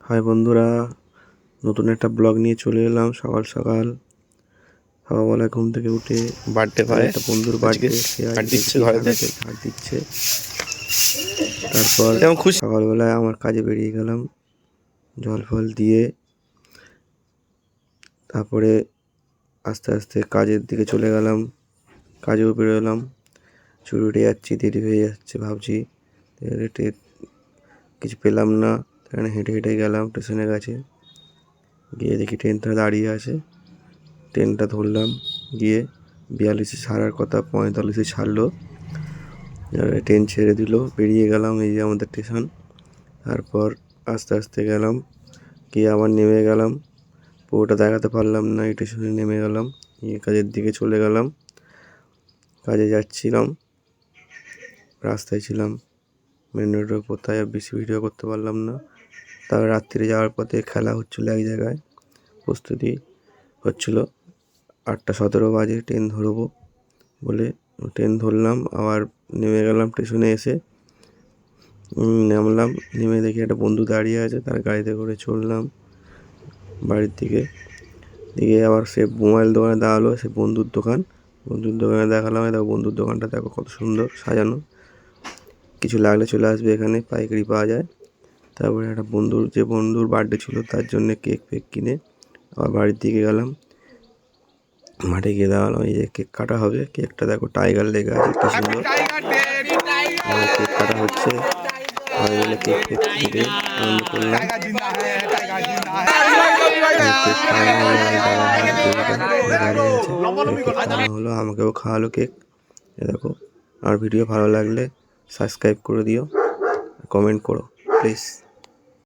High বন্ধুরা, নতুন একটা ব্লগ নিয়ে চলে এলাম। সকালবেলা ঘুম থেকে উঠে বার্থডে ভাই একটা বন্ধুর বার্থডে, কার্ড দিচ্ছে ঘরেতে ঝাড় দিচ্ছে। তারপর খুশি সকালবেলায় আমার কাজে বেরিয়ে গেলাম, জল ফল দিয়ে। তারপরে আস্তে আস্তে কাজের দিকে চলে গেলাম, কাজেও বেরোলাম। ছুটে যাচ্ছি, দেরি হয়ে যাচ্ছে ভাবছি, কিছু পেলাম না। সেখানে হেঁটে হেঁটে গেলাম স্টেশনের কাছে, গিয়ে দেখি ট্রেনটা দাঁড়িয়ে আছে। ট্রেনটা ধরলাম, গিয়ে 42-এ ছাড়ার কথা, 45-এ ছাড়লো। ট্রেন ছেড়ে দিল, বেরিয়ে গেলাম। এই যে আমাদের স্টেশন। তারপর আস্তে আস্তে গেলাম, গিয়ে আবার নেমে গেলাম। পুরোটা দেখাতে পারলাম না, এই স্টেশনে নেমে গেলাম, গিয়ে কাজের দিকে চলে গেলাম। কাজে যাচ্ছিলাম, রাস্তায় ছিলাম, মেন রোডের উপর, তাই আর বেশি ভিডিও করতে পারলাম না। তারপর রাত্রিরে যাওয়ার পথে খেলা হচ্ছিলো এক জায়গায়, প্রস্তুতি হচ্ছিলো। 8:17 বাজে ট্রেন ধরবো বলে ট্রেন ধরলাম। আবার নেমে গেলাম, স্টেশনে এসে নামলাম। নেমে দেখি একটা বন্ধু দাঁড়িয়ে আছে, তার গাড়িতে করে চললাম বাড়ির দিকে। আবার সে মোবাইল দোকানে দাঁড়ালো, সে বন্ধুর দোকানে দেখালাম। দেখো বন্ধুর দোকানটা দেখো কত সুন্দর সাজানো, কিছু লাগলে চলে আসবে, এখানে পাইকারি পাওয়া যায়। তারপরে একটা বন্ধুর বার্থডে ছিল, তার জন্য কেক ফেক কিনে আবার বাড়ির দিকে গেলাম। মাঠে গিয়ে দাঁড়ালাম, এই যে কেক কাটা হবে। কেকটা দেখো টাইগার লেগে আছে, কি সুন্দর। কেক কাটা হচ্ছে, সবাই মিলে কেক কেটে আনন্দ করলাম। কেক খাওয়ানো হলো, আমাকেও খাওয়ালো কেক। দেখো, আমার ভিডিও ভালো লাগলে সাবস্ক্রাইব করে দিও, কমেন্ট করো প্লিজ।